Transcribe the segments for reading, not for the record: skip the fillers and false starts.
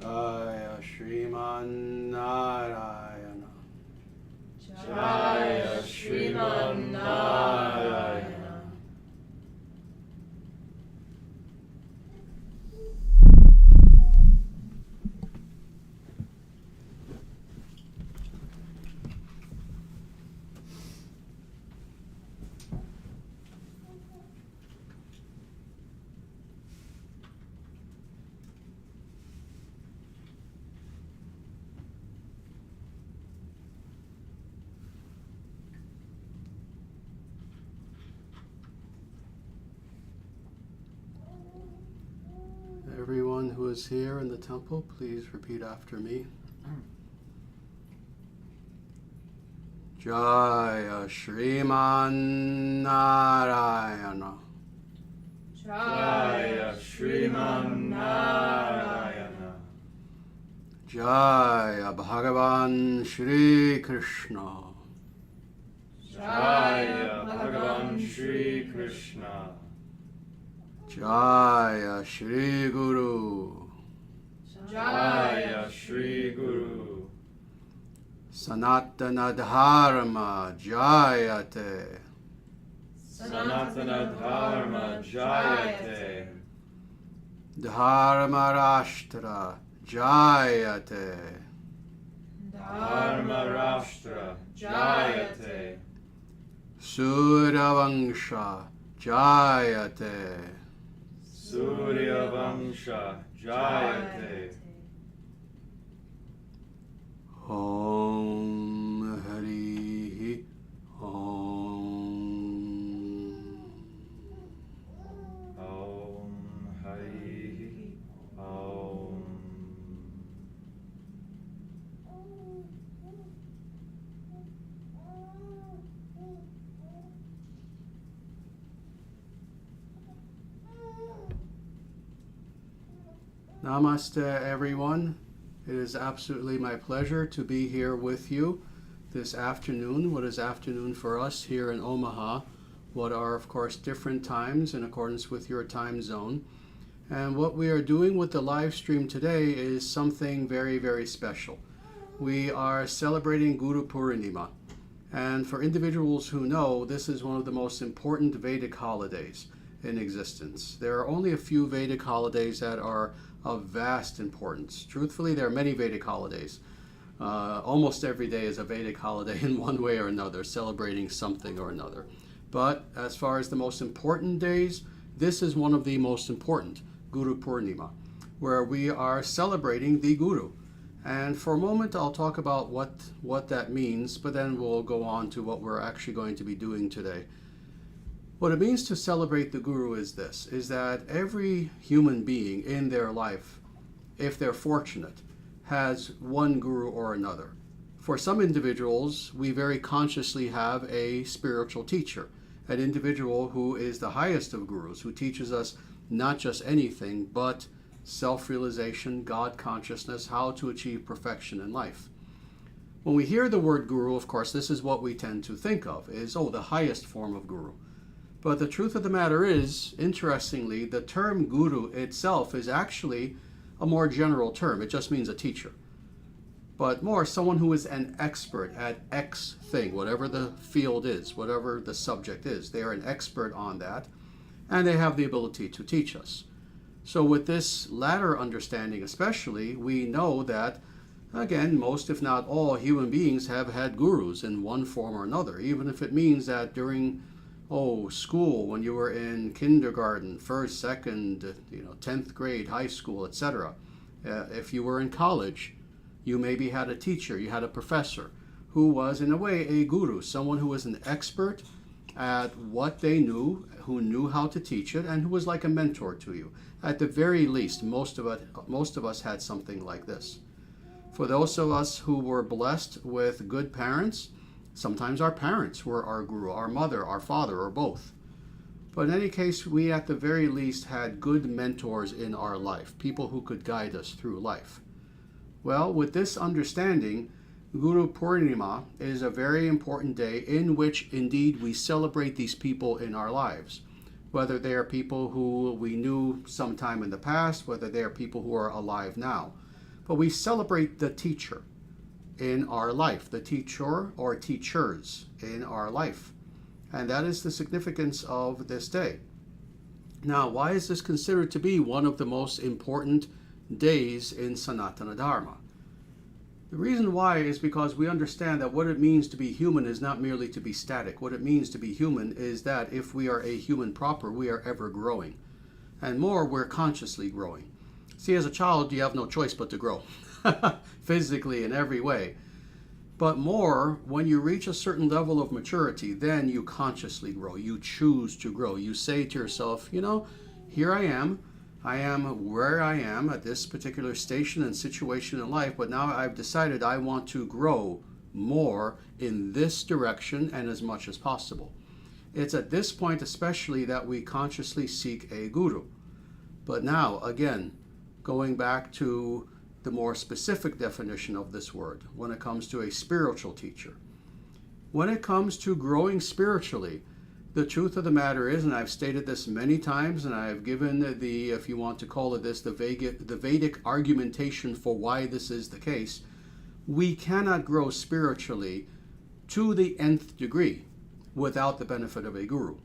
Jaya Shriman Narayana. Jaya Shriman Narayana. Everyone who is here in the temple, please repeat after me. Jaya Shriman Narayana. Jaya Shriman Narayana. Jaya Bhagavan Shri Krishna. Jaya Bhagavan Shri Krishna. Jaya Shri Guru. Jaya Shri Guru. Sanatana Dharma Jayate. Sanatana Dharma Jayate. Dharma Rashtra Jayate. Dharma Rashtra Jayate. Suravangsha Jayate. Surya Vangsha Jayate. Om Hari Om. Om Hari Om. Namaste, everyone. It is absolutely my pleasure to be here with you this afternoon. What is afternoon for us here in Omaha? What are, of course, different times in accordance with your time zone. And what we are doing with the live stream today is something very, very special. We are celebrating Guru Purnima. And for individuals who know, this is one of the most important Vedic holidays in existence. There are only a few Vedic holidays that are of vast importance. Truthfully, there are many Vedic holidays. Almost every day is a Vedic holiday in one way or another, celebrating something or another. But as far as the most important days, this is one of the most important, Guru Purnima, where we are celebrating the Guru. And for a moment, I'll talk about what that means, but then we'll go on to what we're actually going to be doing today. What it means to celebrate the Guru is this, is that every human being in their life, if they're fortunate, has one Guru or another. For some individuals, we very consciously have a spiritual teacher, an individual who is the highest of Gurus, who teaches us not just anything, but self-realization, God consciousness, how to achieve perfection in life. When we hear the word Guru, of course, this is what we tend to think of, is, the highest form of Guru. But the truth of the matter is, interestingly, the term Guru itself is actually a more general term. It just means a teacher. But more someone who is an expert at X thing, whatever the field is, whatever the subject is. They are an expert on that, and they have the ability to teach us. So with this latter understanding especially, we know that, again, most if not all human beings have had gurus in one form or another, even if it means that during school, when you were in kindergarten, first, second, 10th grade, high school, etc. If you were in college, you maybe had a teacher, you had a professor who was in a way a guru, someone who was an expert at what they knew, who knew how to teach it, and who was like a mentor to you. At the very least, most of us had something like this. For those of us who were blessed with good parents, sometimes our parents were our guru, our mother, our father, or both. But in any case, we at the very least had good mentors in our life, people who could guide us through life. Well, with this understanding, Guru Purnima is a very important day in which indeed we celebrate these people in our lives. Whether they are people who we knew sometime in the past, whether they are people who are alive now. But we celebrate the teacher in our life, the teacher or teachers in our life. And that is the significance of this day. Now, why is this considered to be one of the most important days in Sanatana Dharma? The reason why is because we understand that what it means to be human is not merely to be static. What it means to be human is that if we are a human proper, we are ever growing. And more, we're consciously growing. See, as a child, you have no choice but to grow, physically in every way. But more, when you reach a certain level of maturity, then you consciously grow. You choose to grow. You say to yourself, here I am. I am where I am at this particular station and situation in life, but now I've decided I want to grow more in this direction and as much as possible. It's at this point especially that we consciously seek a guru. But now, again, going back to the more specific definition of this word, when it comes to a spiritual teacher, when it comes to growing spiritually, the truth of the matter is, and I've stated this many times, and I've given the, if you want to call it this, the Vedic argumentation for why this is the case, we cannot grow spiritually to the nth degree without the benefit of a guru.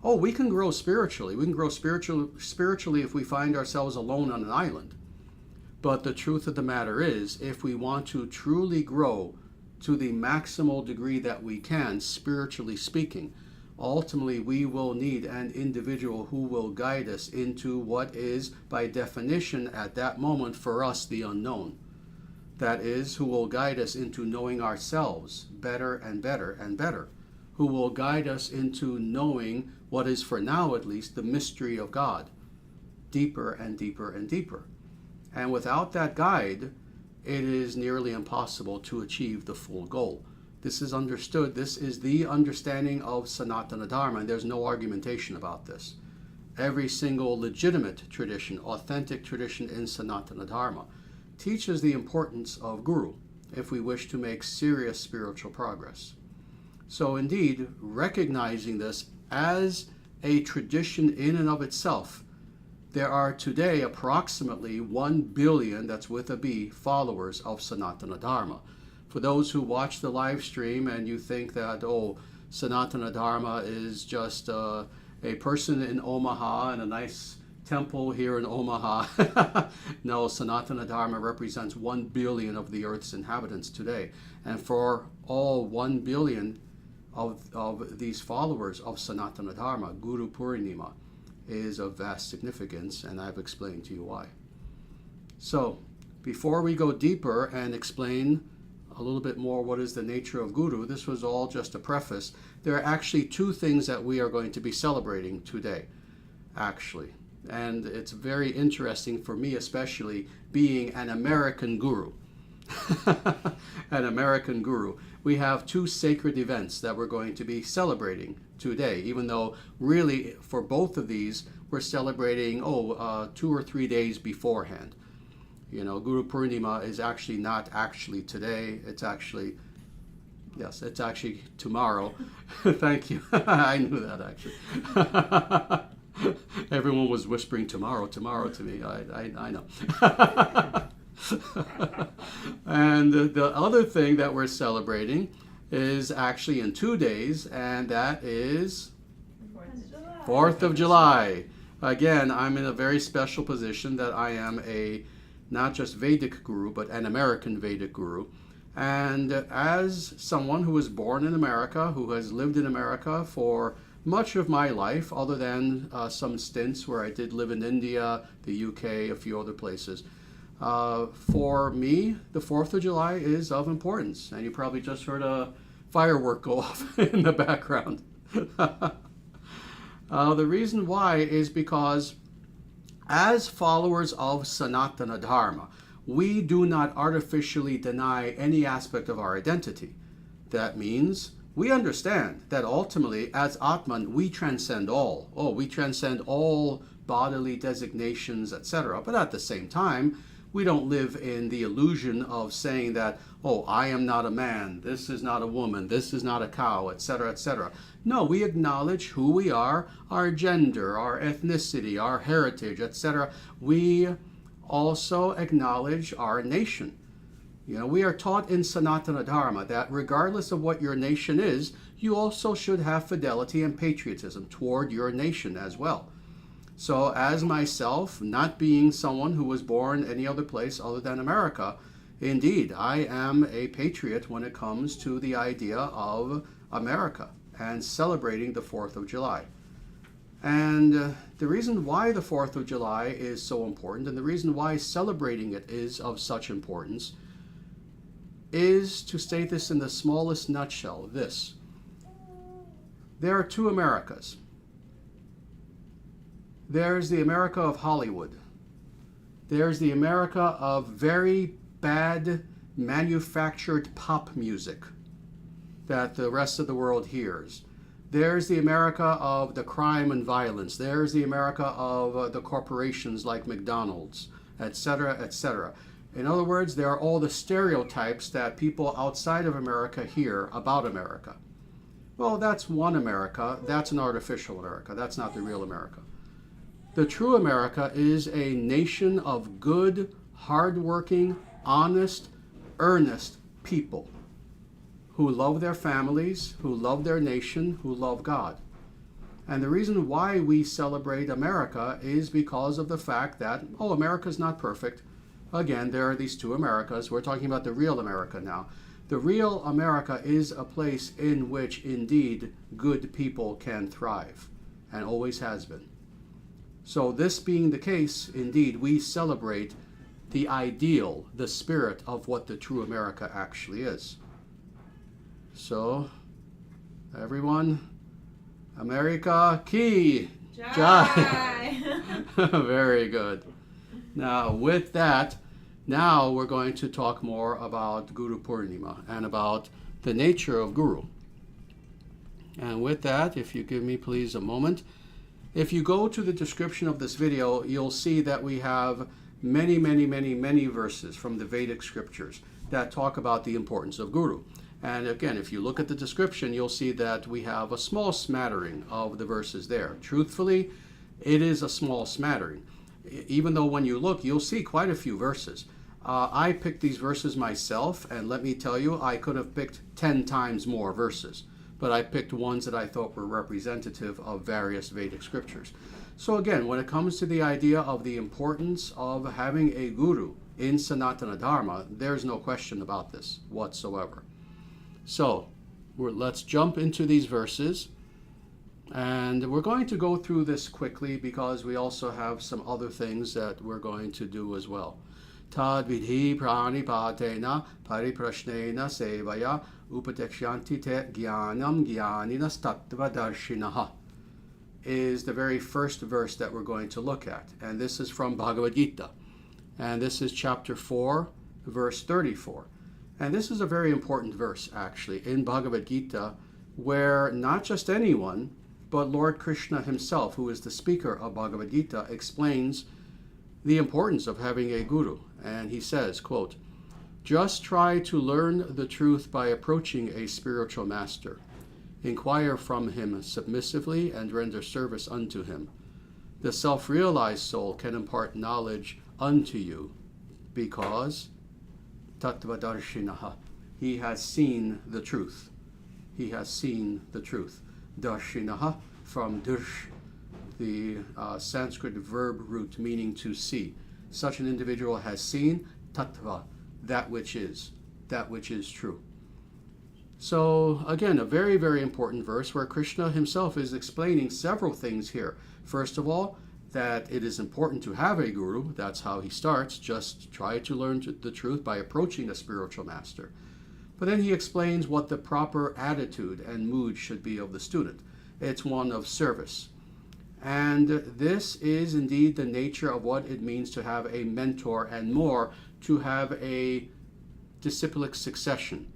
Oh, we can grow spiritually. We can grow spiritually if we find ourselves alone on an island. But the truth of the matter is, if we want to truly grow to the maximal degree that we can, spiritually speaking, ultimately we will need an individual who will guide us into what is, by definition at that moment for us, the unknown. That is, who will guide us into knowing ourselves better and better and better. Who will guide us into knowing what is, for now at least, the mystery of God, deeper and deeper and deeper. And without that guide, it is nearly impossible to achieve the full goal. This is understood. This is the understanding of Sanatana Dharma, and there's no argumentation about this. Every single legitimate tradition, authentic tradition in Sanatana Dharma, teaches the importance of guru if we wish to make serious spiritual progress. So indeed, recognizing this as a tradition in and of itself, there are today approximately 1 billion, that's with a B, followers of Sanatana Dharma. For those who watch the live stream and you think that, oh, Sanatana Dharma is just a person in Omaha and a nice temple here in Omaha. No, Sanatana Dharma represents 1 billion of the earth's inhabitants today. And for all 1 billion of these followers of Sanatana Dharma, Guru Purnima is of vast significance, and I've explained to you why. So, before we go deeper and explain a little bit more what is the nature of Guru, this was all just a preface. There are actually two things that we are going to be celebrating today, actually. And it's very interesting for me, especially being an American guru. An American guru. We have two sacred events that we're going to be celebrating today, even though really for both of these we're celebrating 2 or 3 days beforehand. You know, Guru Purnima is actually not actually today. It's actually, yes, it's actually tomorrow. Thank you. I knew that actually. Everyone was whispering tomorrow to me. I know. And the other thing that we're celebrating is actually in 2 days, and that is 4th of July. Again, I'm in a very special position that I am a not just Vedic guru, but an American Vedic guru. And as someone who was born in America, who has lived in America for much of my life, other than some stints where I did live in India, the UK, a few other places, for me, the 4th of July is of importance. And you probably just heard a firework go off in the background. The reason why is because as followers of Sanatana Dharma, we do not artificially deny any aspect of our identity. That means we understand that ultimately, as Atman, we transcend all. Oh, we transcend all bodily designations, etc. But at the same time, we don't live in the illusion of saying that, oh, I am not a man, this is not a woman, this is not a cow, etc., etc. No, we acknowledge who we are, our gender, our ethnicity, our heritage, etc. We also acknowledge our nation. You know, we are taught in Sanatana Dharma that regardless of what your nation is, you also should have fidelity and patriotism toward your nation as well. So as myself, not being someone who was born any other place other than America, indeed, I am a patriot when it comes to the idea of America and celebrating the 4th of July. And the reason why the 4th of July is so important, and the reason why celebrating it is of such importance, is to state this in the smallest nutshell, this. There are two Americas. There's the America of Hollywood. There's the America of very bad manufactured pop music that the rest of the world hears. There's the America of the crime and violence. There's the America of the corporations like McDonald's, etc., etc. In other words, there are all the stereotypes that people outside of America hear about America. Well, that's one America. That's an artificial America. That's not the real America. The true America is a nation of good, hardworking, honest, earnest people who love their families, who love their nation, who love God. And the reason why we celebrate America is because of the fact that, America's not perfect. Again, there are these two Americas. We're talking about the real America now. The real America is a place in which, indeed, good people can thrive, and always has been. So this being the case, indeed, we celebrate the ideal, the spirit of what the true America actually is. So, everyone, America ki jai. Very good. Now, with that, now we're going to talk more about Guru Purnima and about the nature of Guru. And with that, if you give me please a moment, if you go to the description of this video, you'll see that we have many, many, many, many verses from the Vedic scriptures that talk about the importance of Guru. And again, if you look at the description, you'll see that we have a small smattering of the verses there. Truthfully, it is a small smattering. Even though when you look, you'll see quite a few verses. I picked these verses myself, and let me tell you, I could have picked 10 times more verses. But I picked ones that I thought were representative of various Vedic scriptures. So again, when it comes to the idea of the importance of having a guru in Sanatana Dharma, there's no question about this whatsoever. So let's jump into these verses, and we're going to go through this quickly because we also have some other things that we're going to do as well. Tad viddhi pranipatena pariprasnena sevaya upadeksyanti jnanam jnaninas tattva-darsinah is the very first verse that we're going to look at. And this is from Bhagavad Gita. And this is chapter 4, verse 34. And this is a very important verse, actually, in Bhagavad Gita, where not just anyone, but Lord Krishna himself, who is the speaker of Bhagavad Gita, explains the importance of having a guru. And he says, quote, "Just try to learn the truth by approaching a spiritual master. Inquire from him submissively and render service unto him. The self-realized soul can impart knowledge unto you because tattva-darsinah, he has seen the truth. He has seen the truth. Darsinah, from dirsh, the Sanskrit verb root meaning to see. Such an individual has seen tattva, that which is true." So again, a very, very important verse where Krishna himself is explaining several things here. First of all, that it is important to have a guru. That's how he starts. Just try to learn the truth by approaching a spiritual master. But then he explains what the proper attitude and mood should be of the student. It's one of service. And this is indeed the nature of what it means to have a mentor, and more, to have a disciplic succession.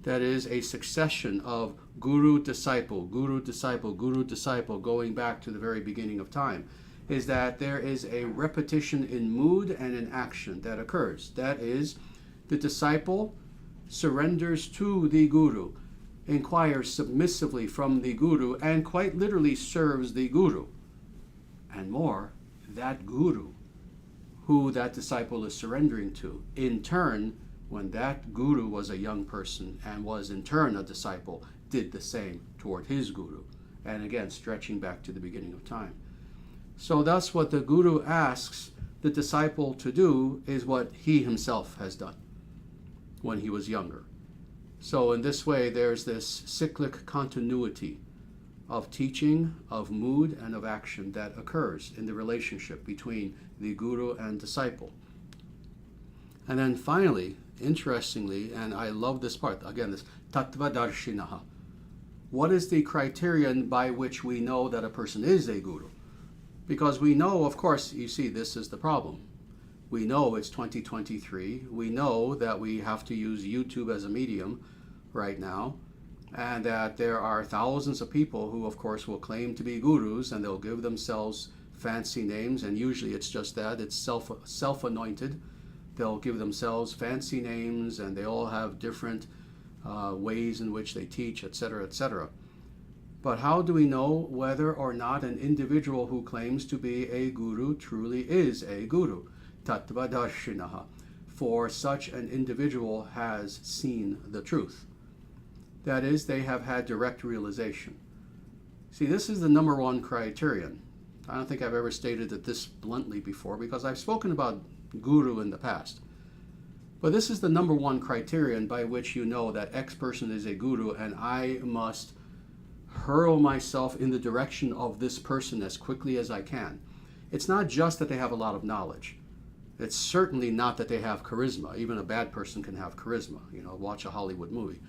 That is a succession of guru-disciple, guru-disciple, guru-disciple, going back to the very beginning of time, is that there is a repetition in mood and in action that occurs. That is, the disciple surrenders to the guru, inquires submissively from the guru, and quite literally serves the guru. And more, that guru, who that disciple is surrendering to, in turn, when that guru was a young person and was in turn a disciple, did the same toward his guru. And again, stretching back to the beginning of time. So that's what the guru asks the disciple to do, is what he himself has done when he was younger. So in this way, there's this cyclic continuity of teaching, of mood, and of action that occurs in the relationship between the guru and disciple. And then finally, interestingly, and I love this part, again, this tattva-darsinah. What is the criterion by which we know that a person is a guru? Because we know, of course, you see, this is the problem. We know it's 2023. We know that we have to use YouTube as a medium right now, and that there are thousands of people who, of course, will claim to be gurus, and they'll give themselves fancy names, and usually it's just that. It's self-anointed. They'll give themselves fancy names, and they all have different ways in which they teach, etc., etc. But how do we know whether or not an individual who claims to be a guru truly is a guru? Tattva-darsinah. For such an individual has seen the truth. That is, they have had direct realization. See, this is the number one criterion. I don't think I've ever stated it this bluntly before, because I've spoken about guru in the past. But this is the number one criterion by which you know that X person is a guru, and I must hurl myself in the direction of this person as quickly as I can. It's not just that they have a lot of knowledge. It's certainly not that they have charisma. Even a bad person can have charisma. You know, watch a Hollywood movie.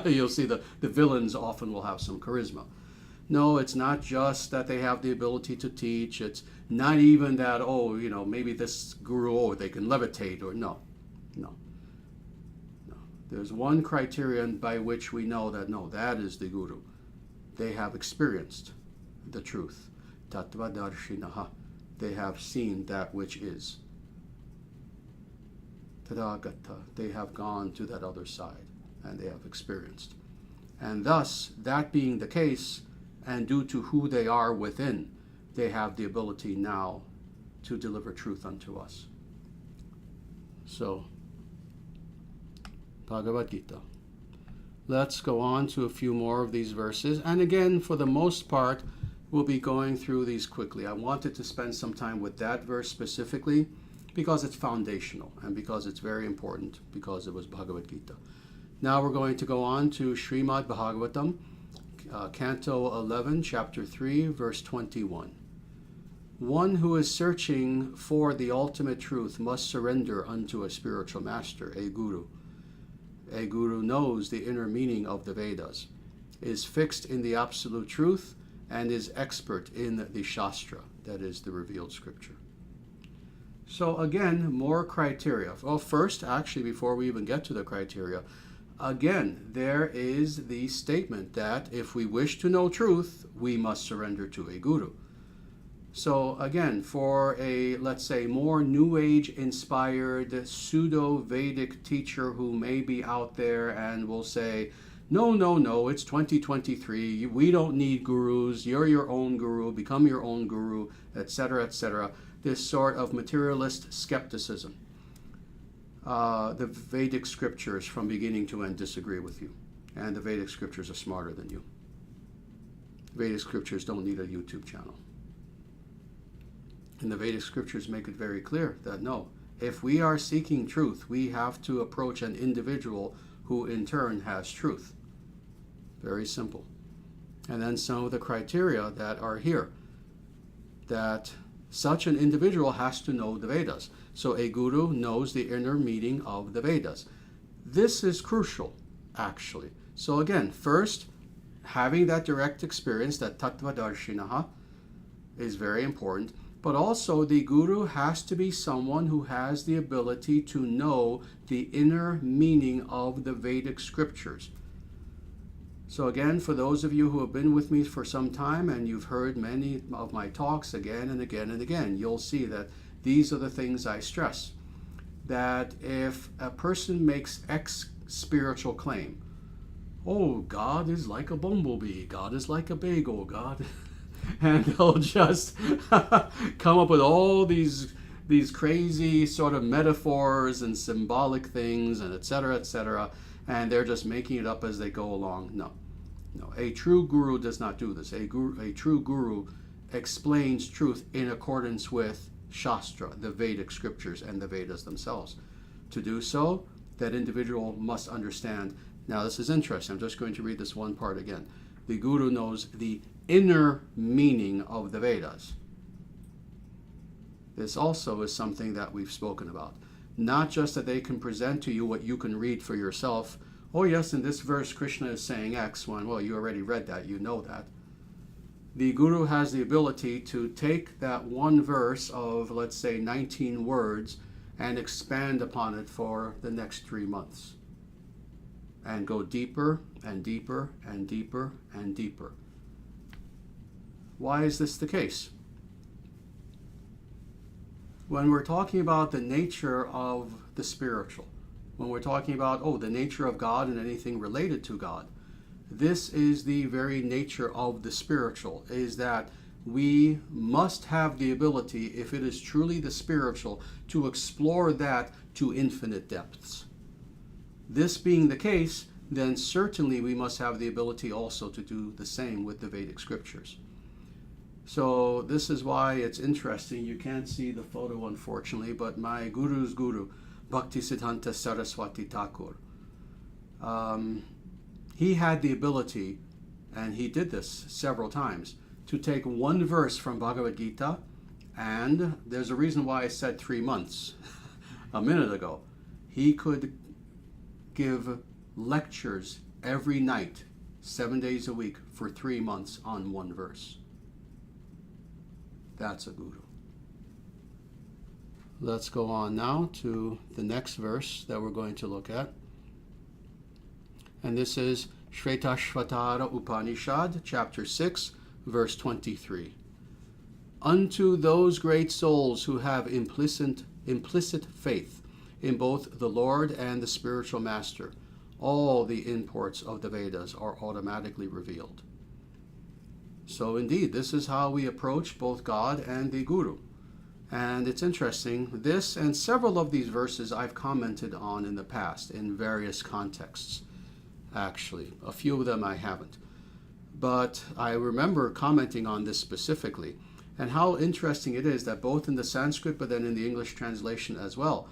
You'll see the villains often will have some charisma. No, it's not just that they have the ability to teach. It's not even that, oh, you know, maybe this guru, oh, they can levitate, or no. There's one criterion by which we know that, no, that is the guru. They have experienced the truth. Tattva-darsinah. They have seen that which is. Tadagata. They have gone to that other side, and they have experienced. And thus, that being the case, and due to who they are within, they have the ability now to deliver truth unto us. So, Bhagavad Gita. Let's go on to a few more of these verses. And again, for the most part, we'll be going through these quickly. I wanted to spend some time with that verse specifically because it's foundational and because it's very important, because it was Bhagavad Gita. Now we're going to go on to Srimad-Bhagavatam, Canto 11, Chapter 3, verse 21. One who is searching for the ultimate truth must surrender unto a spiritual master, a guru. A guru knows the inner meaning of the Vedas, is fixed in the absolute truth, and is expert in the Shastra, that is the revealed scripture. So again, more criteria. Well, first, actually, before we even get to the criteria, again, there is the statement that if we wish to know truth, we must surrender to a guru. So again, for a, let's say, more New Age inspired pseudo-Vedic teacher who may be out there and will say, no, it's 2023, we don't need gurus, you're your own guru, become your own guru, etc., etc. This sort of materialist skepticism. The Vedic scriptures from beginning to end disagree with you, and the Vedic scriptures are smarter than you. Vedic scriptures don't need a YouTube channel. And the Vedic scriptures make it very clear that no, if we are seeking truth, we have to approach an individual who in turn has truth. Very simple. And then some of the criteria that are here, that such an individual has to know the Vedas. So a guru knows the inner meaning of the Vedas. This is crucial, actually. So again, first, having that direct experience, that tattva-darsinah, is very important. But also, the guru has to be someone who has the ability to know the inner meaning of the Vedic scriptures. So again, for those of you who have been with me for some time and you've heard many of my talks again and again and again, you'll see that these are the things I stress. That if a person makes X spiritual claim, oh, God is like a bumblebee, God is like a bagel, God... and they'll just come up with all these crazy sort of metaphors and symbolic things and etc., and they're just making it up as they go along. No. A true guru does not do this. A true guru explains truth in accordance with Shastra, the Vedic scriptures, and the Vedas themselves. To do so, that individual must understand. Now, this is interesting. I'm just going to read this one part again. The guru knows the inner meaning of the Vedas. This also is something that we've spoken about. Not just that they can present to you what you can read for yourself. Oh yes, in this verse Krishna is saying X, when, well, you already read that, you know that. the Guru has the ability to take that one verse of, let's say, 19 words and expand upon it for the next 3 months and go deeper and deeper and deeper and deeper. Why is this the case? When we're talking about the nature of the spiritual, when we're talking about, the nature of God and anything related to God, this is the very nature of the spiritual, is that we must have the ability, if it is truly the spiritual, to explore that to infinite depths. This being the case, then certainly we must have the ability also to do the same with the Vedic scriptures. So this is why it's interesting. You can't see the photo, unfortunately, but my guru's guru, Bhaktisiddhanta Saraswati Thakur, he had the ability, and he did this several times, to take one verse from Bhagavad Gita, and there's a reason why I said 3 months a minute ago. He could give lectures every night, 7 days a week, for 3 months on one verse. That's a guru. Let's go on now to the next verse that we're going to look at. And this is Svetasvatara Upanisad, chapter 6, verse 23. Unto those great souls who have implicit faith in both the Lord and the spiritual master, all the imports of the Vedas are automatically revealed. So indeed, this is how we approach both God and the Guru. And it's interesting, this and several of these verses I've commented on in the past in various contexts. Actually, a few of them I haven't. But I remember commenting on this specifically, and how interesting it is that both in the Sanskrit but then in the English translation as well,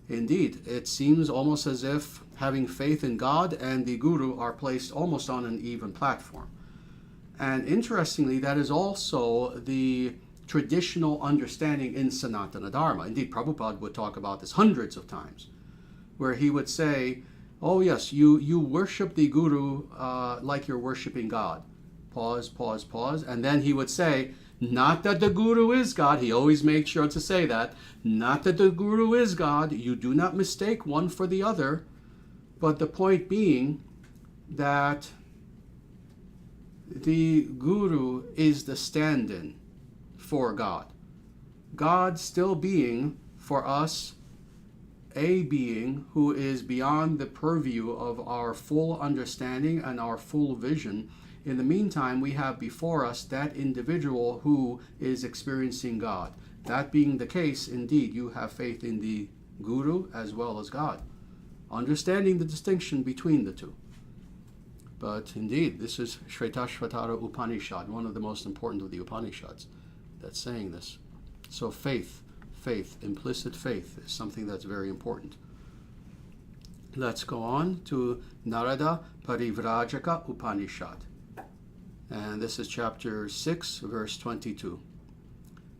indeed, it seems almost as if having faith in God and the Guru are placed almost on an even platform. And interestingly, that is also the traditional understanding in Sanatana Dharma. Indeed, Prabhupada would talk about this hundreds of times, where he would say, oh yes, you worship the Guru like you're worshiping God. Pause, pause, pause. And then he would say, not that the Guru is God. He always made sure to say that. Not that the Guru is God. You do not mistake one for the other. But the point being that the Guru is the stand-in for God. God still being, for us, a being who is beyond the purview of our full understanding and our full vision. In the meantime, we have before us that individual who is experiencing God. That being the case, indeed, you have faith in the Guru as well as God, understanding the distinction between the two. But indeed, this is Svetasvatara Upanishad, one of the most important of the Upanishads, that's saying this. So faith, implicit faith is something that's very important. Let's go on to Narada Parivrajaka Upanishad. And this is chapter 6, verse 22.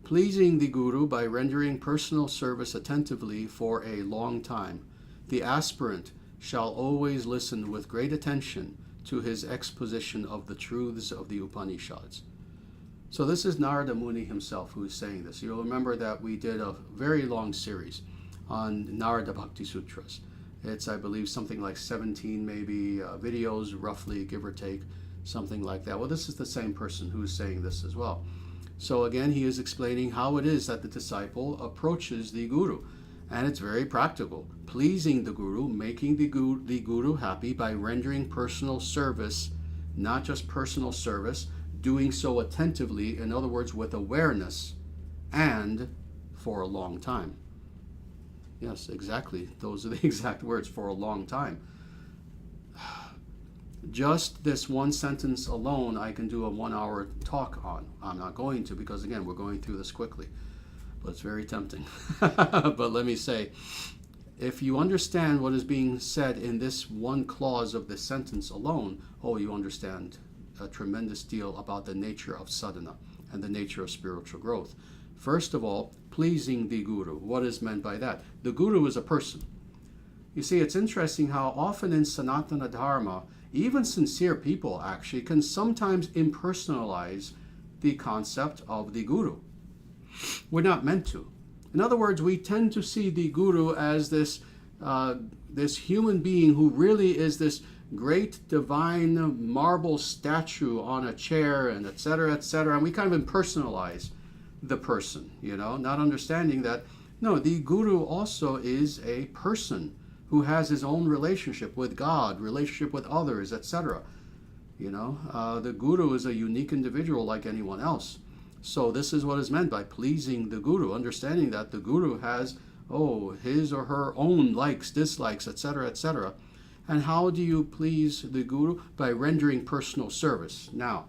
Pleasing the Guru by rendering personal service attentively for a long time, the aspirant shall always listen with great attention to his exposition of the truths of the Upanishads. So this is Narada Muni himself who is saying this. You'll remember that we did a very long series on Narada Bhakti Sutras. It's, I believe, something like 17 maybe videos, roughly, give or take, something like that. Well, this is the same person who is saying this as well. So again, he is explaining how it is that the disciple approaches the Guru. And it's very practical. Pleasing the Guru, making the Guru happy by rendering personal service, not just personal service, doing so attentively, in other words, with awareness, and for a long time. Yes, exactly. Those are the exact words, for a long time. Just this one sentence alone, I can do a 1-hour talk on. I'm not going to, because again, we're going through this quickly. But it's very tempting. But let me say, if you understand what is being said in this one clause of this sentence alone, you understand a tremendous deal about the nature of sadhana and the nature of spiritual growth. First of all, pleasing the Guru. What is meant by that? The Guru is a person. You see, it's interesting how often in Sanatana Dharma, even sincere people actually can sometimes impersonalize the concept of the guru. We're not meant to. In other words, we tend to see the guru as this human being who really is this great divine marble statue on a chair, and etc., etc. And we kind of impersonalize the person, not understanding that, no, the guru also is a person who has his own relationship with God, relationship with others, etc. The guru is a unique individual like anyone else. So this is what is meant by pleasing the guru, understanding that the guru has, his or her own likes, dislikes, etc., etc. And how do you please the guru? By rendering personal service. Now,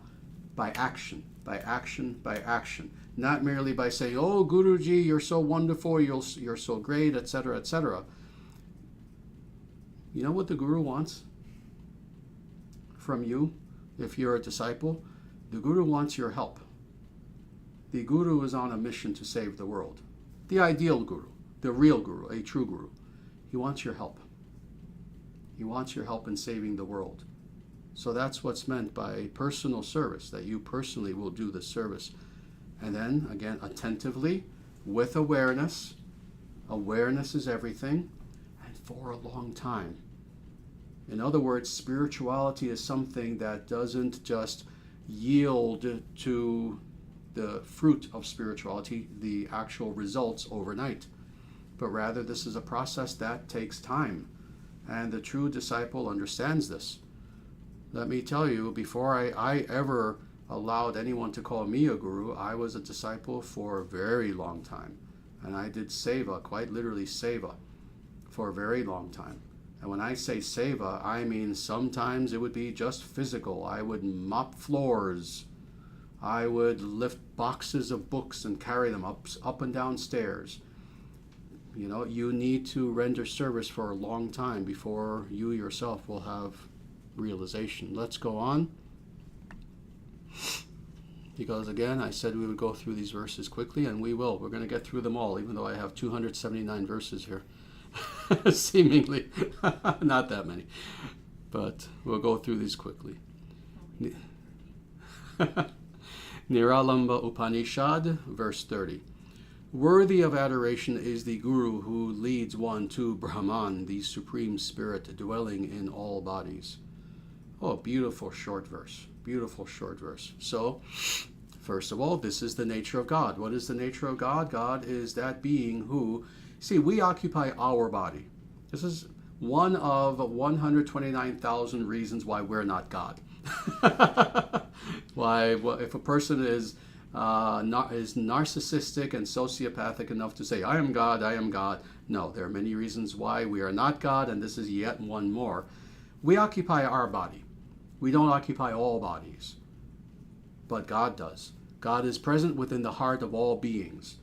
by action, by action, by action. Not merely by saying, oh, Guruji, you're so wonderful, you're so great, etc., etc. You know what the guru wants from you if you're a disciple? The guru wants your help. The guru is on a mission to save the world. The ideal guru, the real guru, a true guru. He wants your help. He wants your help in saving the world. So that's what's meant by personal service, that you personally will do the service. And then, again, attentively, with awareness. Awareness is everything, and for a long time. In other words, spirituality is something that doesn't just yield to the fruit of spirituality, the actual results overnight. But rather, this is a process that takes time. And the true disciple understands this. Let me tell you, before I ever allowed anyone to call me a guru, I was a disciple for a very long time. And I did seva, quite literally seva, for a very long time. And when I say seva, I mean sometimes it would be just physical. I would mop floors. I would lift boxes of books and carry them up and down stairs. You need to render service for a long time before you yourself will have realization. Let's go on. Because again, I said we would go through these verses quickly, and we will. We're going to get through them all, even though I have 279 verses here. Seemingly. Not that many. But we'll go through these quickly. Niralamba Upanishad, verse 30. Worthy of adoration is the guru who leads one to Brahman, the supreme spirit dwelling in all bodies. Oh, beautiful short verse. Beautiful short verse. So, first of all, this is the nature of God. What is the nature of God? God is that being who, see, we occupy our body. This is one of 129,000 reasons why we're not God. If a person is narcissistic and sociopathic enough to say, I am God, I am God. No, there are many reasons why we are not God, and this is yet one more. We occupy our body. We don't occupy all bodies, but God does. God is present within the heart of all beings,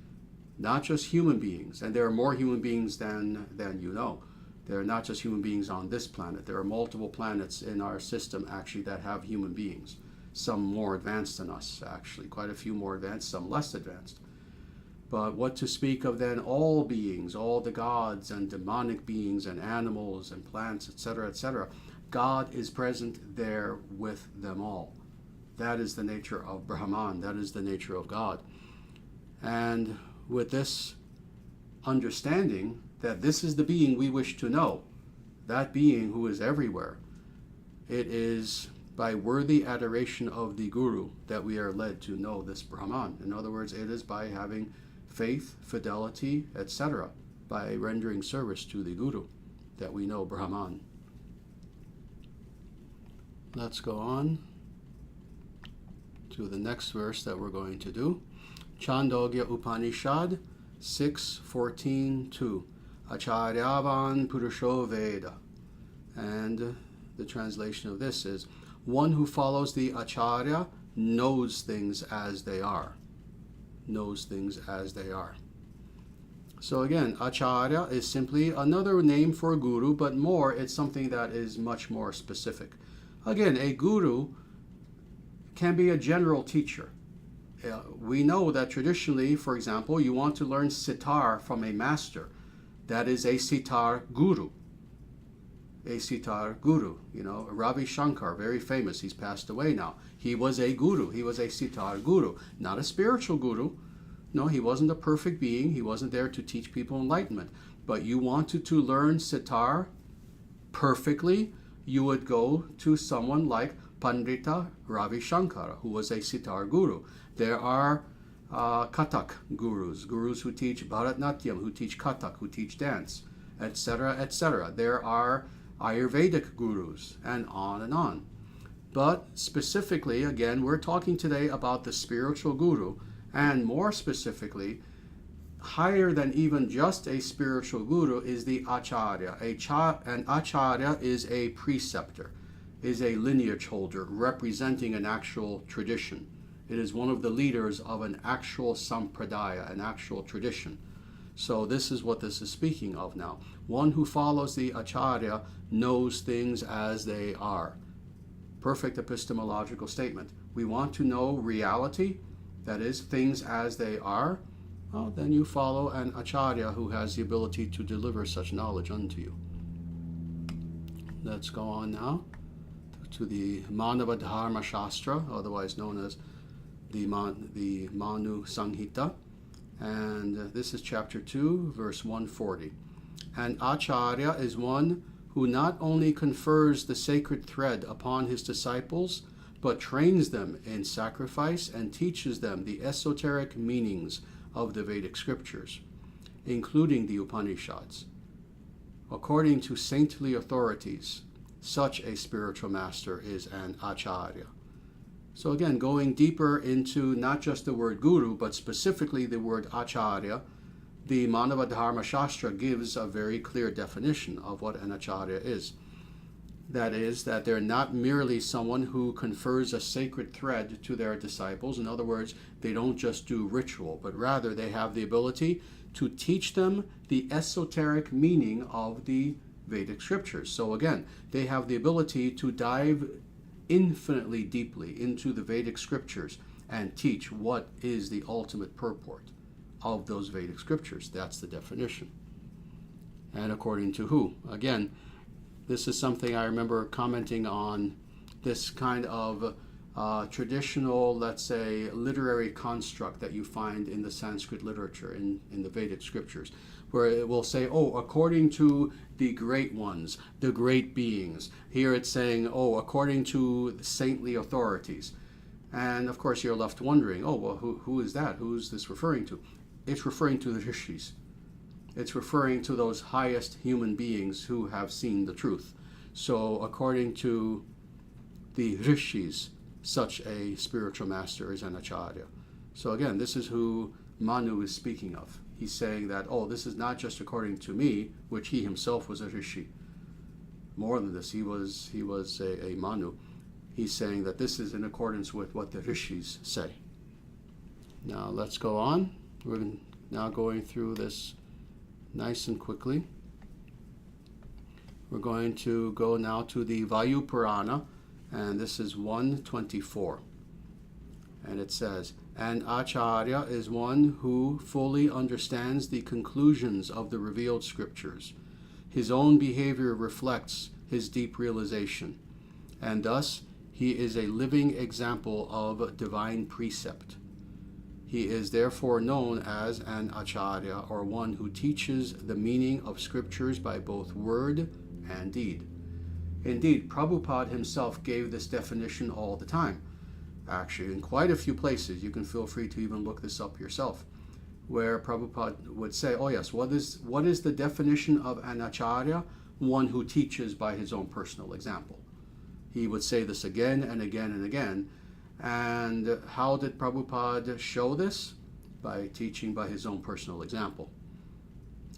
not just human beings. And there are more human beings than you know. There are not just human beings on this planet. There are multiple planets in our system, actually, that have human beings. Some more advanced than us, actually. Quite a few more advanced, some less advanced. But what to speak of then all beings, all the gods and demonic beings and animals and plants, etc., etc. God is present there with them all. That is the nature of Brahman. That is the nature of God. And with this understanding that this is the being we wish to know, that being who is everywhere, it is by worthy adoration of the Guru that we are led to know this Brahman. In other words, it is by having faith, fidelity, etc., by rendering service to the Guru that we know Brahman. Let's go on to the next verse that we're going to do. Chandogya Upanishad 6:14-2. Acharyavan Purusho Veda. And the translation of this is, one who follows the Acharya knows things as they are. Knows things as they are. So again, Acharya is simply another name for Guru, but more, it's something that is much more specific. Again, a Guru can be a general teacher. We know that traditionally, for example, you want to learn sitar from a master. That is a sitar guru. a sitar guru. Ravi Shankar, very famous, he's passed away now. He was a guru, he was a sitar guru, not a spiritual guru. No, he wasn't a perfect being, he wasn't there to teach people enlightenment. But you wanted to learn sitar perfectly, you would go to someone like Pandita Ravi Shankara, who was a sitar guru. There are Kathak gurus who teach Bharatnatyam, who teach Kathak, who teach dance, etc., etc. There are Ayurvedic gurus, and on and on. But specifically, again, we're talking today about the spiritual guru, and more specifically, higher than even just a spiritual guru is the acharya. An acharya is a preceptor, is a lineage holder representing an actual tradition. It is one of the leaders of an actual sampradaya, an actual tradition. So this is what this is speaking of now. One who follows the acharya knows things as they are. Perfect epistemological statement. We want to know reality, that is, things as they are. Well, then you follow an acharya who has the ability to deliver such knowledge unto you. Let's go on now to the Manava Dharma Shastra, otherwise known as the Manu Sanghita. And this is chapter 2, verse 140. An acharya is one who not only confers the sacred thread upon his disciples, but trains them in sacrifice and teaches them the esoteric meanings of the Vedic scriptures, including the Upanishads. According to saintly authorities, such a spiritual master is an acharya. So again, going deeper into not just the word guru, but specifically the word acharya, the Manava Dharma Shastra gives a very clear definition of what an acharya is. That is, that they're not merely someone who confers a sacred thread to their disciples. In other words, they don't just do ritual, but rather they have the ability to teach them the esoteric meaning of the Vedic scriptures. So again, they have the ability to dive infinitely deeply into the Vedic scriptures and teach what is the ultimate purport of those Vedic scriptures. That's the definition. And according to who? Again, this is something I remember commenting on, this kind of traditional, let's say, literary construct that you find in the Sanskrit literature, in the Vedic scriptures, where it will say, oh, according to the great ones, the great beings. Here it's saying, oh, according to saintly authorities. And of course you're left wondering, oh, well, who is that? Who is this referring to? It's referring to the rishis. It's referring to those highest human beings who have seen the truth. So according to the rishis, such a spiritual master is an acharya. So again, this is who Manu is speaking of. He's saying that, oh, this is not just according to me, which he himself was a rishi. More than this, he was a Manu. He's saying that this is in accordance with what the rishis say. Now let's go on. We're now going through this nice and quickly. We're going to go now to the Vayu Purana, and this is 124. And it says, an acharya is one who fully understands the conclusions of the revealed scriptures. His own behavior reflects his deep realization, and thus he is a living example of divine precept. He is therefore known as an acharya, or one who teaches the meaning of scriptures by both word and deed. Indeed, Prabhupada himself gave this definition all the time. Actually, in quite a few places, you can feel free to even look this up yourself, where Prabhupada would say, oh yes, what is the definition of an acharya? One who teaches by his own personal example. He would say this again and again and again. And how did Prabhupada show this? By teaching by his own personal example.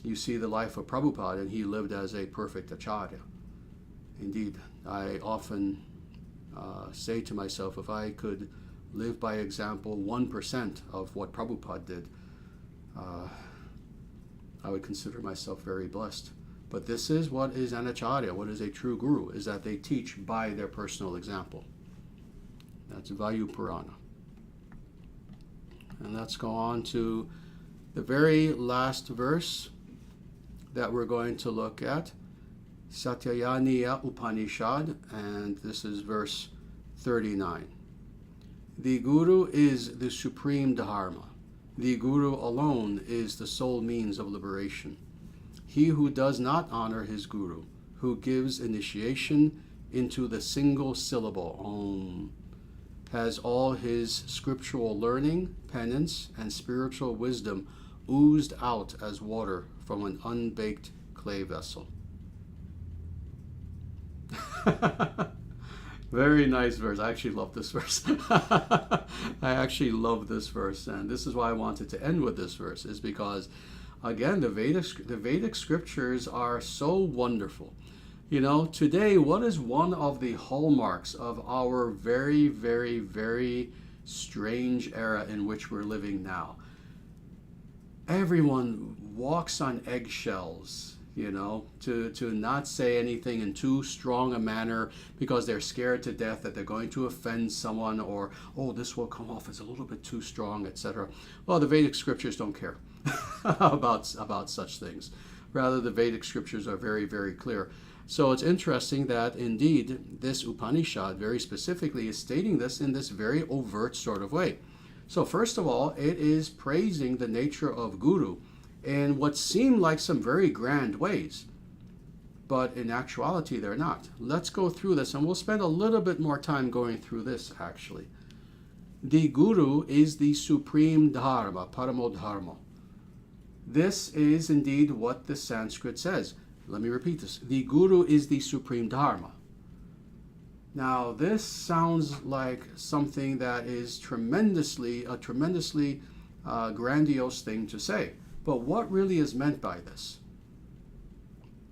You see the life of Prabhupada, and he lived as a perfect acharya. Indeed, I often say to myself, if I could live by example 1% of what Prabhupada did, I would consider myself very blessed. But this is what is an acharya, what is a true guru, is that they teach by their personal example. That's Vayu Purana. And let's go on to the very last verse that we're going to look at. Satyayaniya Upanishad, and this is verse 39. The Guru is the supreme Dharma. The Guru alone is the sole means of liberation. He who does not honor his Guru, who gives initiation into the single syllable Om, has all his scriptural learning, penance, and spiritual wisdom oozed out as water from an unbaked clay vessel. Very nice verse. I actually love this verse. I actually love this verse, and this is why I wanted to end with this verse, is because, again, the Vedic scriptures are so wonderful. You know, today, what is one of the hallmarks of our very, very, very strange era in which we're living now? Everyone walks on eggshells, you know, to not say anything in too strong a manner because they're scared to death that they're going to offend someone, or, oh, this will come off as a little bit too strong, etc. Well, the Vedic scriptures don't care about such things. Rather, the Vedic scriptures are very, very clear. So it's interesting that indeed this Upanishad very specifically is stating this in this very overt sort of way. So first of all, it is praising the nature of Guru in what seem like some very grand ways, but in actuality they're not. Let's go through this, and we'll spend a little bit more time going through this actually. The Guru is the supreme Dharma, Paramo Dharma. This is indeed what the Sanskrit says. Let me repeat this. The Guru is the supreme Dharma. Now, this sounds like something that is a tremendously grandiose thing to say. But what really is meant by this?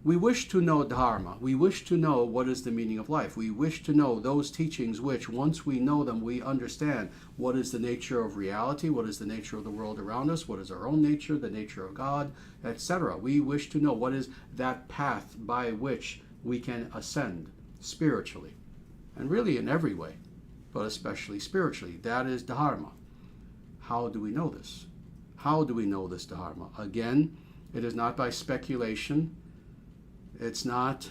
We wish to know Dharma. We wish to know what is the meaning of life. We wish to know those teachings which, once we know them, we understand what is the nature of reality, what is the nature of the world around us, what is our own nature, the nature of God, etc. We wish to know what is that path by which we can ascend spiritually, and really in every way, but especially spiritually. That is Dharma. How do we know this? How do we know this Dharma? Again, it is not by speculation. It's not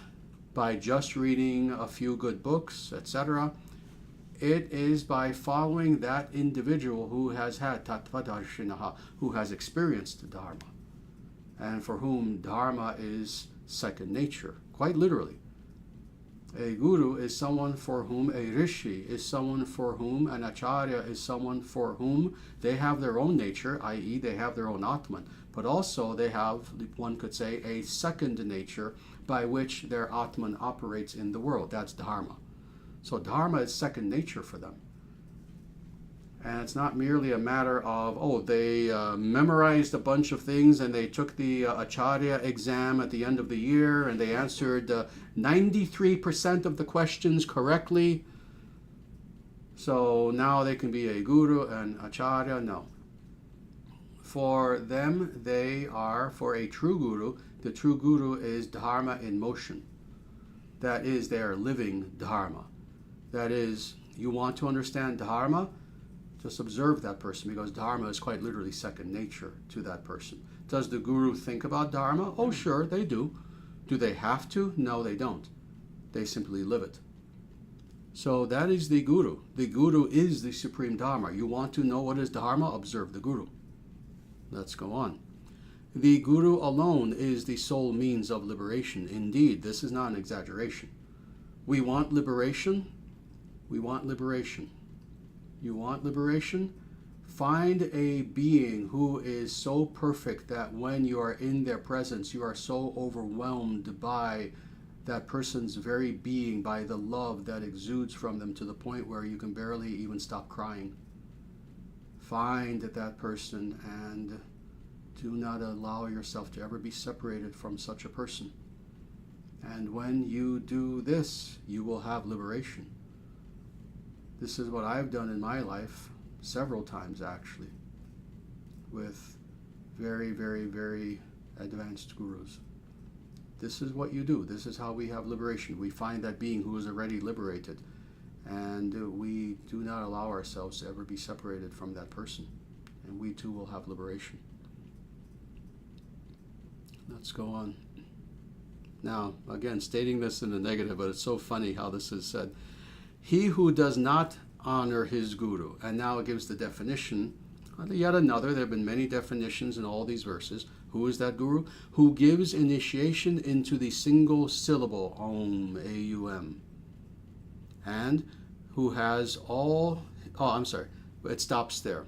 by just reading a few good books, etc. It is by following that individual who has had tattva-darsinah, who has experienced Dharma, and for whom Dharma is second nature, quite literally. A guru is someone for whom, a rishi is someone for whom, an acharya is someone for whom they have their own nature, i.e. they have their own atman, but also they have, one could say, a second nature by which their atman operates in the world. That's Dharma. So Dharma is second nature for them. And it's not merely a matter of, oh, they memorized a bunch of things and they took the Acharya exam at the end of the year and they answered 93% of the questions correctly. So now they can be a guru and Acharya. No. For them, they are, for a true guru, the true guru is Dharma in motion. That is their living Dharma. That is, you want to understand Dharma? Just observe that person, because Dharma is quite literally second nature to that person. Does the guru think about Dharma? Oh, sure, they do. Do they have to? No, they don't. They simply live it. So that is the guru. The guru is the supreme Dharma. You want to know what is Dharma? Observe the guru. Let's go on. The guru alone is the sole means of liberation. Indeed, this is not an exaggeration. We want liberation. We want liberation. You want liberation? Find a being who is so perfect that when you are in their presence, you are so overwhelmed by that person's very being, by the love that exudes from them to the point where you can barely even stop crying. Find that person and do not allow yourself to ever be separated from such a person. And when you do this, you will have liberation. This is what I've done in my life several times, actually, with very, very, very advanced gurus. This is what you do. This is how we have liberation. We find that being who is already liberated, and we do not allow ourselves to ever be separated from that person, and we too will have liberation. Let's go on. Now, again, stating this in the negative, but it's so funny how this is said. He who does not honor his guru, and now it gives the definition, yet another, there have been many definitions in all these verses. Who is that guru? Who gives initiation into the single syllable, Om, A-U-M, and who has all, it stops there.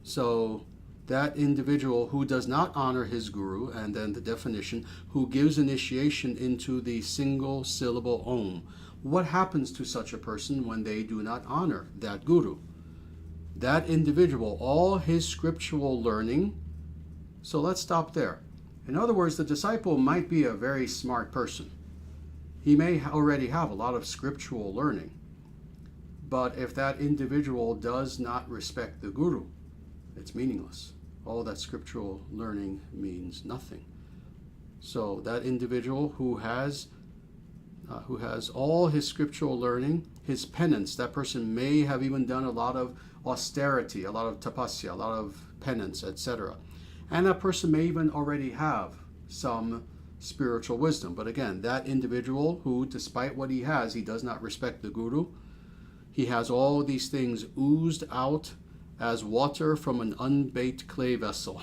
So that individual who does not honor his guru, and then the definition, who gives initiation into the single syllable Om. What happens to such a person when they do not honor that guru? That individual, all his scriptural learning, so let's stop there. In other words, the disciple might be a very smart person. He may already have a lot of scriptural learning. But if that individual does not respect the guru, it's meaningless. All that scriptural learning means nothing. So that individual who has all his scriptural learning, his penance, that person may have even done a lot of austerity, a lot of tapasya, a lot of penance, etc. And that person may even already have some spiritual wisdom. But again, that individual who, despite what he has, he does not respect the guru, he has all these things oozed out as water from an unbaked clay vessel.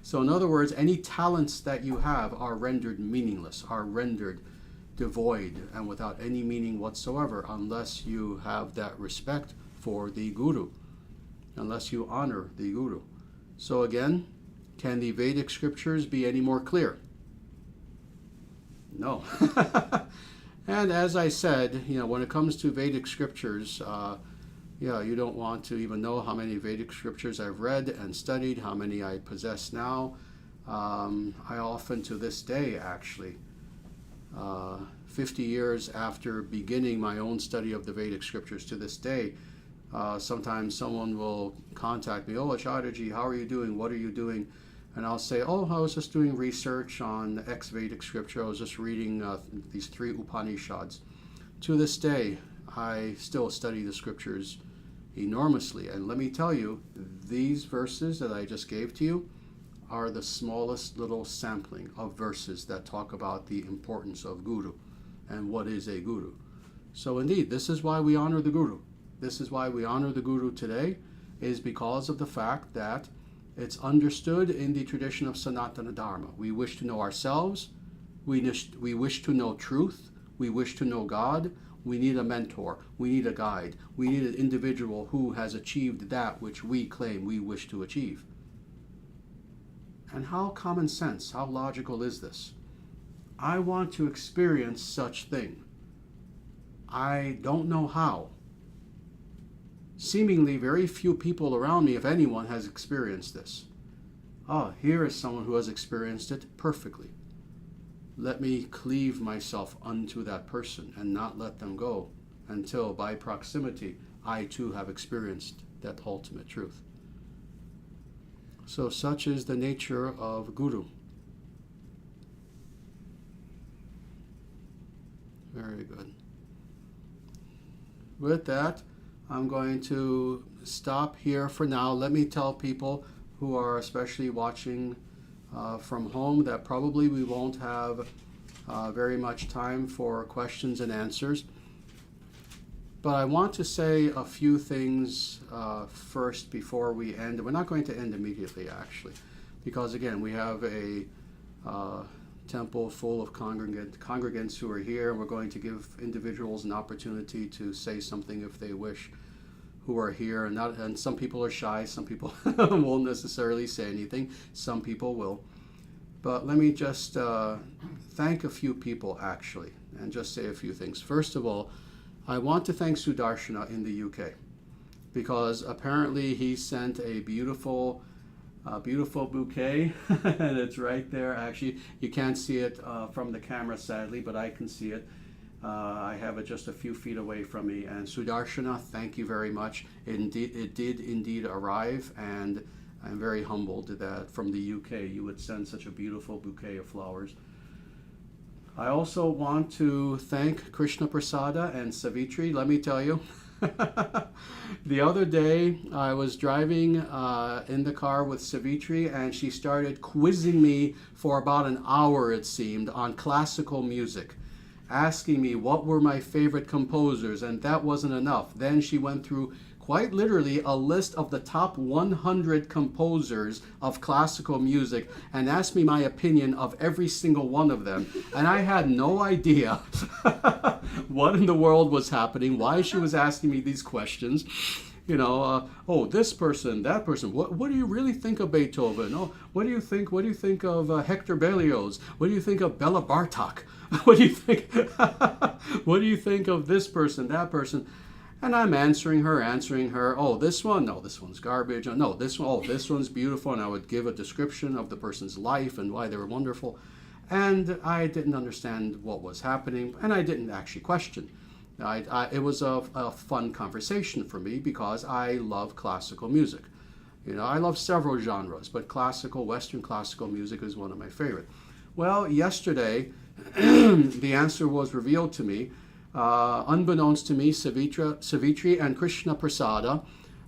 So in other words, any talents that you have are rendered meaningless, are rendered devoid and without any meaning whatsoever unless you have that respect for the guru, unless you honor the guru. So again, can the Vedic scriptures be any more clear? No. And as I said, when it comes to Vedic scriptures, you don't want to even know how many Vedic scriptures I've read and studied, how many I possess now. I often, to this day, actually, 50 years after beginning my own study of the Vedic scriptures to this day, sometimes someone will contact me, "Oh, Acharyaji, how are you doing? What are you doing?" And I'll say, "Oh, I was just doing research on X Vedic scripture. I was just reading these 3 Upanishads." To this day, I still study the scriptures enormously. And let me tell you, these verses that I just gave to you are the smallest little sampling of verses that talk about the importance of guru and what is a guru. So indeed, this is why we honor the guru. This is why we honor the guru today, is because of the fact that it's understood in the tradition of Sanatana Dharma. We wish to know ourselves, we wish to know truth, we wish to know God, we need a mentor, we need a guide, we need an individual who has achieved that which we claim we wish to achieve. And how common sense, how logical is this? I want to experience such thing. I don't know how. Seemingly very few people around me, if anyone, has experienced this. Here is someone who has experienced it perfectly. Let me cleave myself unto that person and not let them go until by proximity I too have experienced that ultimate truth. So such is the nature of guru. Very good. With that, I'm going to stop here for now. Let me tell people who are especially watching from home that probably we won't have very much time for questions and answers. But I want to say a few things first before we end. We're not going to end immediately, actually, because again, we have a temple full of congregants who are here, and we're going to give individuals an opportunity to say something if they wish, who are here. And some people are shy, some people won't necessarily say anything, some people will. But let me just thank a few people, actually, and just say a few things. First of all, I want to thank Sudarshana in the UK, because apparently he sent a beautiful bouquet, and it's right there. Actually, you can't see it from the camera, sadly, but I can see it. I have it just a few feet away from me. And Sudarshana, thank you very much. It did indeed arrive, and I'm very humbled that from the UK you would send such a beautiful bouquet of flowers. I also want to thank Krishna Prasada and Savitri. Let me tell you, The other day, I was driving in the car with Savitri, and she started quizzing me for about an hour, it seemed, on classical music, asking me what were my favorite composers, and that wasn't enough. Then she went through quite literally a list of the top 100 composers of classical music and asked me my opinion of every single one of them. And I had no idea what in the world was happening, why she was asking me these questions. You know, oh, this person, that person. What do you really think of Beethoven? Oh, what do you think? What do you think of Hector Berlioz? What do you think of Bela Bartok? What do you think? What do you think of this person, that person? And I'm answering her. Oh, this one? No, this one's garbage. Oh, no, this one. Oh, this one's beautiful. And I would give a description of the person's life and why they were wonderful. And I didn't understand what was happening, and I didn't actually question. It was a fun conversation for me because I love classical music. You know, I love several genres, but Western classical music is one of my favorite. Well, yesterday, the answer was revealed to me. Unbeknownst to me, Savitri and Krishna Prasada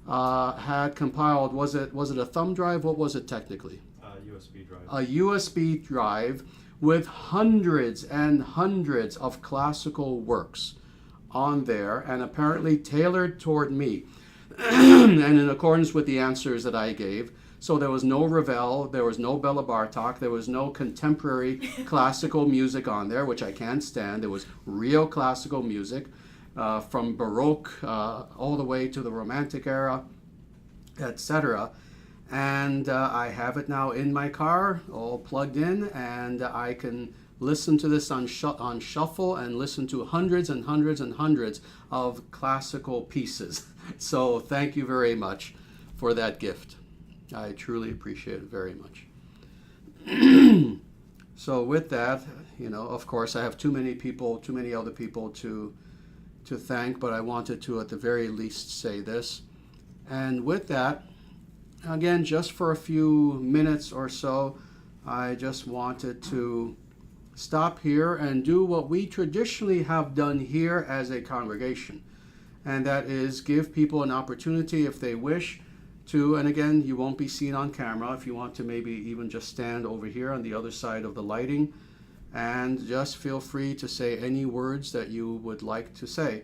had compiled, was it a thumb drive? What was it technically? USB drive. A USB drive with hundreds and hundreds of classical works on there, and apparently tailored toward me and in accordance with the answers that I gave. So there was no Ravel, there was no Bela Bartok, there was no contemporary classical music on there, which I can't stand. There was real classical music from Baroque all the way to the Romantic era, etc. And I have it now in my car, all plugged in, and I can listen to this on shuffle and listen to hundreds and hundreds and hundreds of classical pieces. So thank you very much for that gift. I truly appreciate it very much. So with that, you know, of course, I have too many other people to thank, but I wanted to at the very least say this. And with that, again, just for a few minutes or so, I just wanted to stop here and do what we traditionally have done here as a congregation. And that is give people an opportunity, if they wish to, and again, you won't be seen on camera, if you want to maybe even just stand over here on the other side of the lighting, and just feel free to say any words that you would like to say.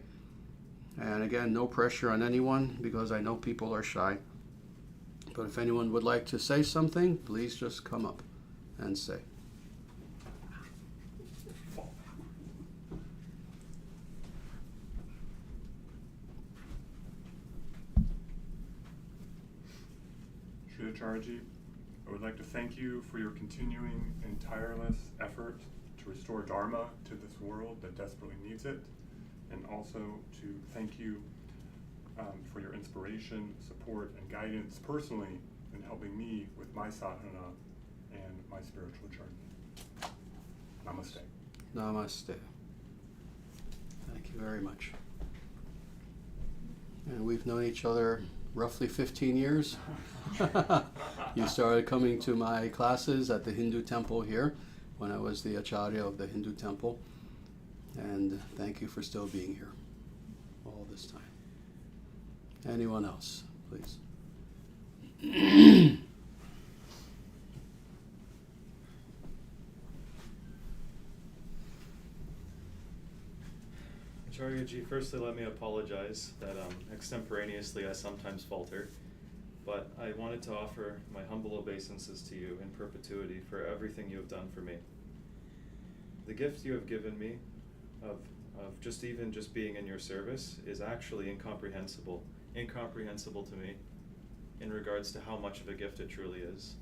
And again, no pressure on anyone, because I know people are shy. But if anyone would like to say something, please just come up and say. Sri Acharya, I would like to thank you for your continuing and tireless effort to restore Dharma to this world that desperately needs it, and also to thank you for your inspiration, support, and guidance personally in helping me with my sadhana and my spiritual journey. Namaste. Namaste. Thank you very much. And we've known each other roughly 15 years. You started coming to my classes at the Hindu temple here when I was the Acharya of the Hindu temple. And thank you for still being here all this time. Anyone else, please? Acharya-ji, firstly let me apologize that extemporaneously I sometimes falter, but I wanted to offer my humble obeisances to you in perpetuity for everything you have done for me. The gift you have given me of just being in your service is actually incomprehensible to me in regards to how much of a gift it truly is.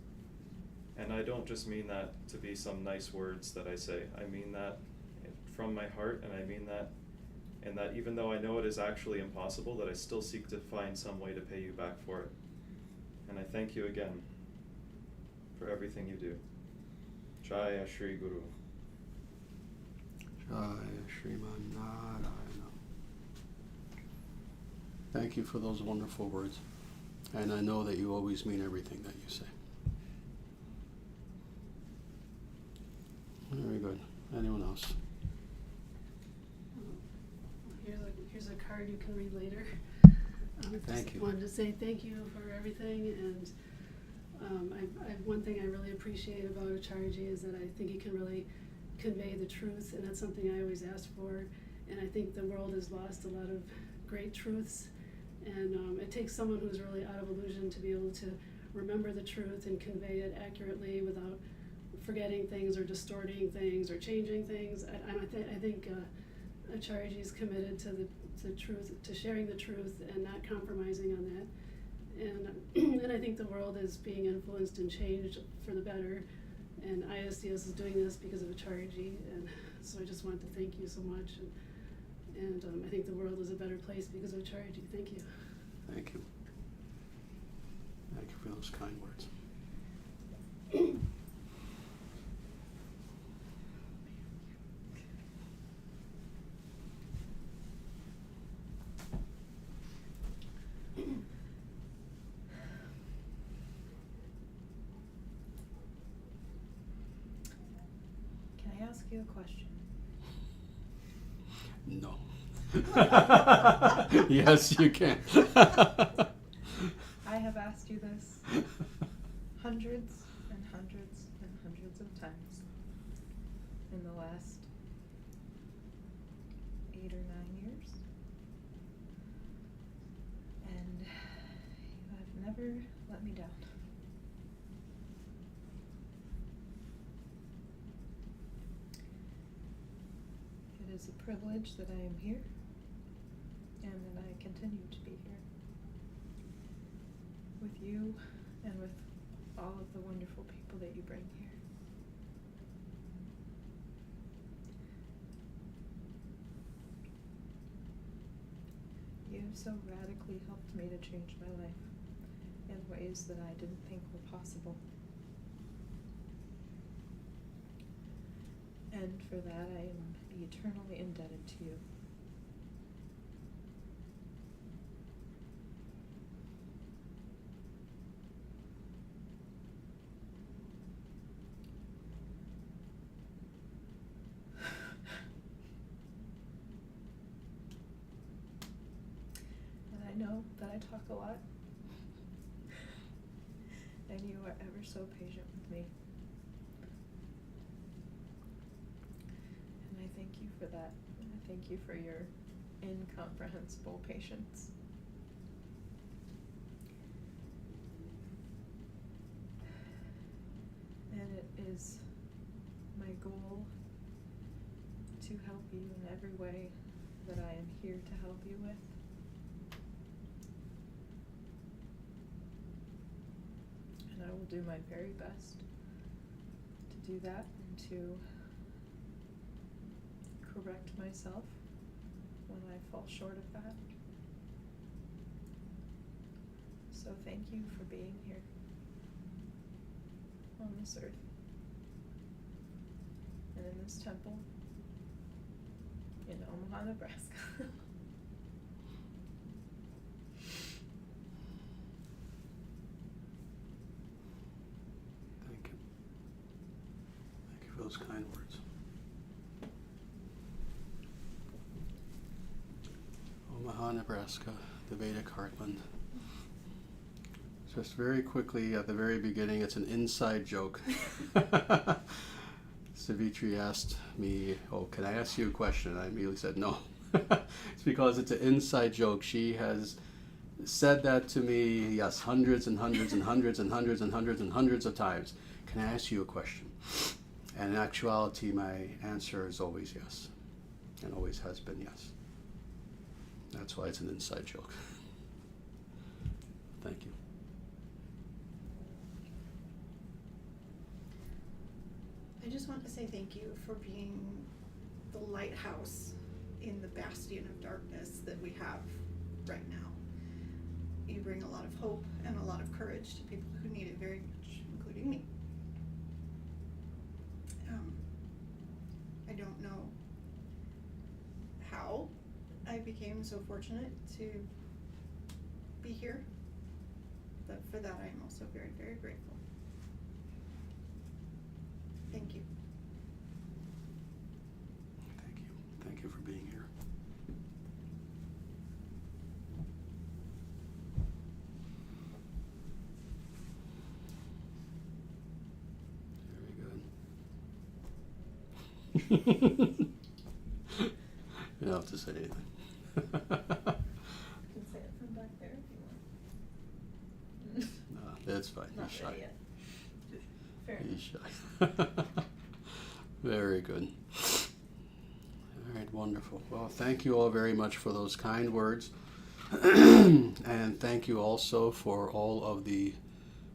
And I don't just mean that to be some nice words that I say. I mean that from my heart, and I mean that, and that even though I know it is actually impossible, that I still seek to find some way to pay you back for it. And I thank you again for everything you do. Jaya Shri Guru. Jaya Shriman Narayana. Thank you for those wonderful words. And I know that you always mean everything that you say. Very good. Anyone else? Here's a card card you can read later. Thank Just you. wanted to say thank you for everything, and one thing I really appreciate about Acharya is that I think he can really convey the truth, and that's something I always ask for. And I think the world has lost a lot of great truths, and it takes someone who's really out of illusion to be able to remember the truth and convey it accurately without forgetting things or distorting things or changing things. I think Acharya is committed to the truth, to sharing the truth and not compromising on that. And I think the world is being influenced and changed for the better. And ISDS is doing this because of Acharya, and so I just want to thank you so much. And I think the world is a better place because of Acharya. Thank you. Thank you. Thank you for those kind words. Can I ask you a question? No. Yes, you can. I have asked you this hundreds and hundreds and hundreds of times in the last 8 or 9 years, and you have never let me down. It is a privilege that I am here, and that I continue to be here with you and with all of the wonderful people that you bring here. You have so radically helped me to change my life in ways that I didn't think were possible. And for that, I am eternally indebted to you. And I know that I talk a lot, and you are ever so patient with me. And I thank you for that. And I thank you for your incomprehensible patience. And it is my goal to help you in every way that I am here to help you with. And I will do my very best to do that and to correct myself when I fall short of that. So thank you for being here on this earth and in this temple in Omaha, Nebraska. Thank you. Thank you for those kind words. Omaha, Nebraska, the Vedic heartland. Just very quickly at the very beginning, it's an inside joke. Savitri asked me, "Oh, can I ask you a question?" I immediately said no. It's because it's an inside joke. She has said that to me, yes, hundreds and hundreds and hundreds and hundreds and hundreds and hundreds of times. Can I ask you a question? And in actuality, my answer is always yes, and always has been yes. That's why it's an inside joke. Thank you. I just want to say thank you for being the lighthouse in the bastion of darkness that we have right now. You bring a lot of hope and a lot of courage to people who need it very much, including me. I don't know how I became so fortunate to be here, but for that I am also very, very grateful. Thank you. Thank you. Thank you for being here. You don't have to say anything. You can say it from back there if you want. No, that's fine. Not He's shy. ready yet. Fair He's enough. shy. Very good. All right, wonderful. Well, thank you all very much for those kind words. And thank you also for all of the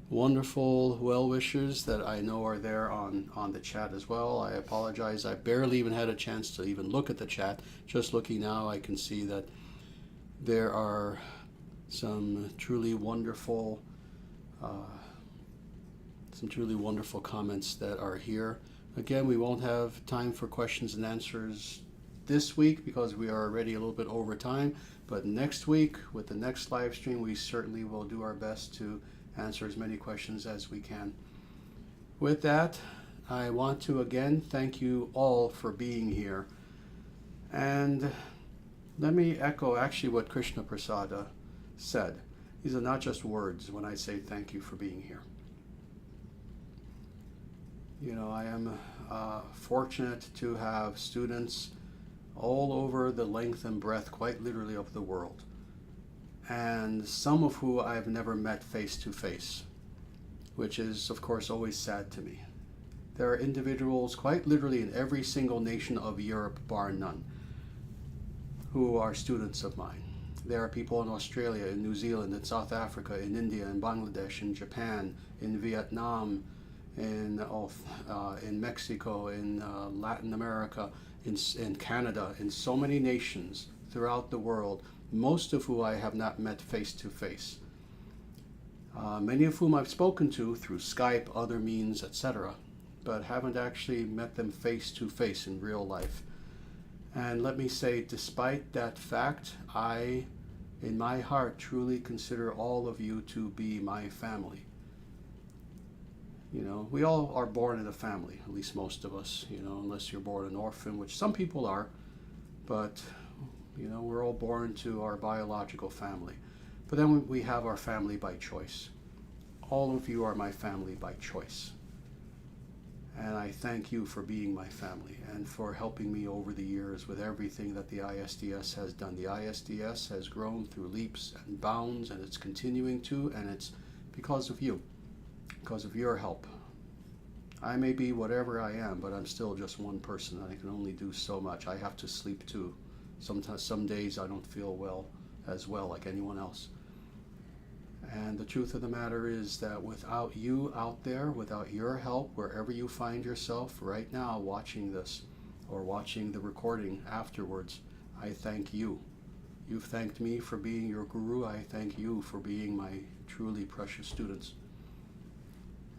wonderful well wishers that I know are there on the chat as well. I apologize. I barely even had a chance to even look at the chat. Just looking now, I can see that there are some truly wonderful comments that are here. Again, we won't have time for questions and answers this week because we are already a little bit over time. But next week, with the next live stream, we certainly will do our best to answer as many questions as we can. With that, I want to again thank you all for being here. And let me echo actually what Krishna Prasada said. These are not just words when I say thank you for being here. You know, I am fortunate to have students all over the length and breadth, quite literally, of the world. And some of who I've never met face to face, which is, of course, always sad to me. There are individuals, quite literally, in every single nation of Europe, bar none, who are students of mine. There are people in Australia, in New Zealand, in South Africa, in India, in Bangladesh, in Japan, in Vietnam, in Mexico, in Latin America, in Canada, in so many nations throughout the world, most of whom I have not met face to face. Many of whom I've spoken to through Skype, other means, etc., but haven't actually met them face to face in real life. And let me say, despite that fact, I, in my heart, truly consider all of you to be my family. You know, we all are born in a family, at least most of us, you know, unless you're born an orphan, which some people are, but, you know, we're all born to our biological family. But then we have our family by choice. All of you are my family by choice. And I thank you for being my family and for helping me over the years with everything that the ISDS has done. The ISDS has grown through leaps and bounds, and it's continuing to, and it's because of you. Because of your help. I may be whatever I am, but I'm still just one person. I can only do so much. I have to sleep too. Sometimes, some days I don't feel well as well like anyone else. And the truth of the matter is that without you out there, without your help, wherever you find yourself right now watching this or watching the recording afterwards, I thank you. You've thanked me for being your guru. I thank you for being my truly precious students.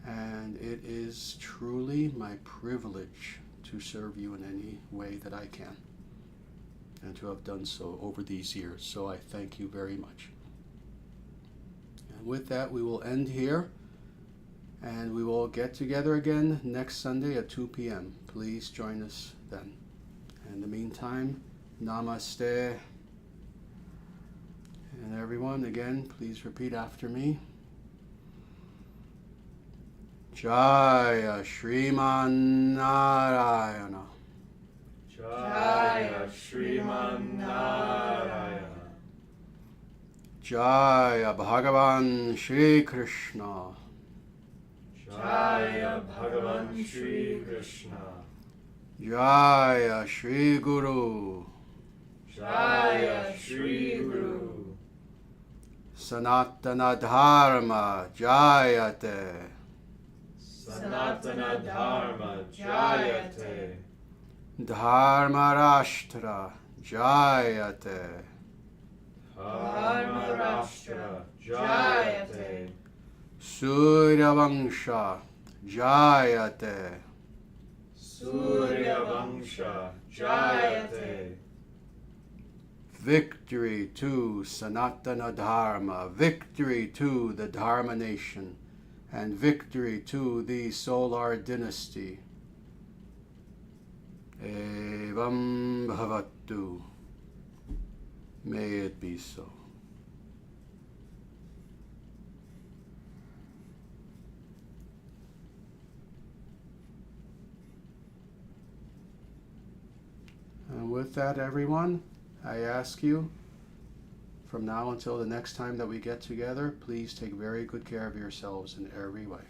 And it is truly my privilege to serve you in any way that I can, and to have done so over these years. So I thank you very much. And with that, we will end here, and we will get together again next Sunday at 2 p.m. Please join us then. In the meantime, namaste. And everyone, again, please repeat after me. Jaya Shriman Narayana. Jaya Shriman Narayana. Jaya Bhagavan Shri Krishna. Jaya Bhagavan Shri Krishna. Jaya Shri Guru. Jaya Shri Guru. Sanatana Dharma Jayate. Sanatana Dharma Jayate. Dharma Rashtra Jayate. Dharma Rashtra Jayate. Surya Vangsha Jayate. Surya Vangsha Jayate. Victory to Sanatana Dharma, victory to the Dharma nation, and victory to the solar dynasty. Evam bhavatu. May it be so. with that, everyone, I ask you, from now until the next time that we get together, please take very good care of yourselves in every way.